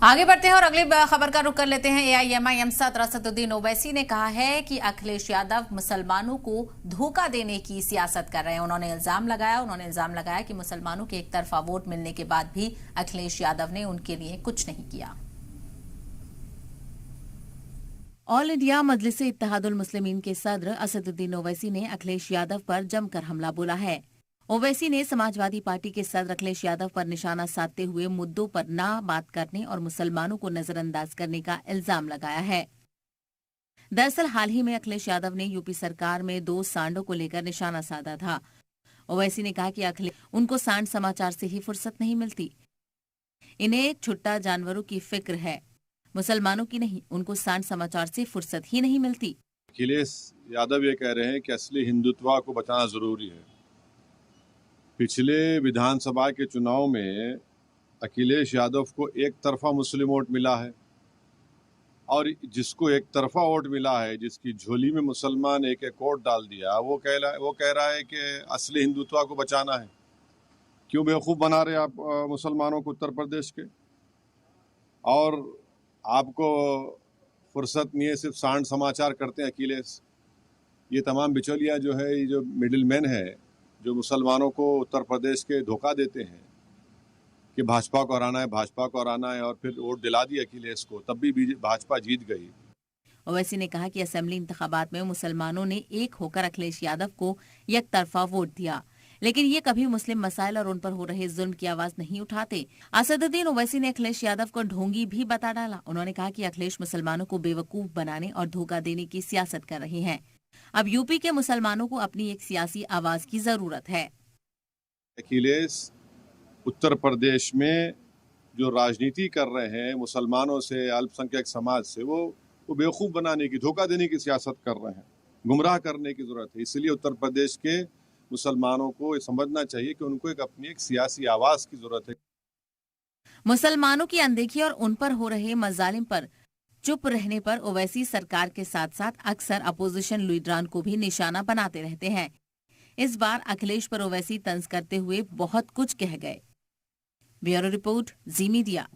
आगे बढ़ते हैं और अगली खबर का रुख कर लेते हैं। एआईएमआईएम सदर असदुद्दीन ओवैसी ने कहा है कि अखिलेश यादव मुसलमानों को धोखा देने की सियासत कर रहे हैं। उन्होंने इल्जाम लगाया कि मुसलमानों के एक तरफा वोट मिलने के बाद भी अखिलेश यादव ने उनके लिए कुछ नहीं किया। ऑल इंडिया मजलिस-ए इत्तेहादुल मुस्लिमीन के सदर असदुद्दीन ओवैसी ने अखिलेश यादव पर जमकर हमला बोला है। ओवैसी ने समाजवादी पार्टी के सदर अखिलेश यादव पर निशाना साधते हुए मुद्दों पर ना बात करने और मुसलमानों को नजरअंदाज करने का इल्जाम लगाया है। दरअसल हाल ही में अखिलेश यादव ने यूपी सरकार में 2 सांडों को लेकर निशाना साधा था। ओवैसी ने कहा कि अखिलेश उनको सांड समाचार से ही फुर्सत नहीं मिलती। इन्हें छुट्टा जानवरों की फिक्र है, मुसलमानों की नहीं। उनको सांड समाचार से फुर्सत ही नहीं मिलती। अखिलेश यादव ये कह रहे हैं कि असली हिंदुत्व को बचाना जरूरी है। पिछले विधानसभा के चुनाव में अखिलेश यादव को एक तरफा मुस्लिम वोट मिला है और जिसको एक तरफा वोट मिला है, जिसकी झोली में मुसलमान एक एक वोट डाल दिया, वो कह रहा है कि असली हिंदुत्व को बचाना है। क्यों बेवकूफ़ बना रहे आप मुसलमानों को उत्तर प्रदेश के? और आपको फुर्सत नहीं है, सिर्फ सांड समाचार करते हैं अखिलेश। ये तमाम बिचौलिया जो है, ये जो मिडिल मैन है, जो मुसलमानों को उत्तर प्रदेश के धोखा देते हैं कि भाजपा को हराना है और फिर वोट दिला दिया अखिलेश को, तब भी भाजपा जीत गई। ओवैसी ने कहा कि असेंबली इंतखाबात में मुसलमानों ने एक होकर अखिलेश यादव को एक तरफा वोट दिया, लेकिन ये कभी मुस्लिम मसाइल और उन पर हो रहे जुल्म की आवाज नहीं उठाते। असदुद्दीन ओवैसी ने अखिलेश यादव को ढोंगी भी बता डाला। उन्होंने कहा कि अखिलेश मुसलमानों को बेवकूफ बनाने और धोखा देने की सियासत कर रहे हैं। अब यूपी के मुसलमानों को अपनी एक सियासी आवाज की जरूरत है। अखिलेश उत्तर प्रदेश में जो राजनीति कर रहे हैं मुसलमानों से, अल्पसंख्यक समाज से, वो बेवकूफ बनाने की, धोखा देने की सियासत कर रहे हैं, गुमराह करने की जरूरत है। इसलिए उत्तर प्रदेश के मुसलमानों को समझना चाहिए कि उनको अपनी एक सियासी आवाज की जरूरत है। मुसलमानों की अनदेखी और उन पर हो रहे मजालिम पर चुप रहने पर ओवैसी सरकार के साथ साथ अक्सर अपोजिशन लीडरान को भी निशाना बनाते रहते हैं। इस बार अखिलेश पर ओवैसी तंज करते हुए बहुत कुछ कह गए। ब्यूरो रिपोर्ट, जी मीडिया।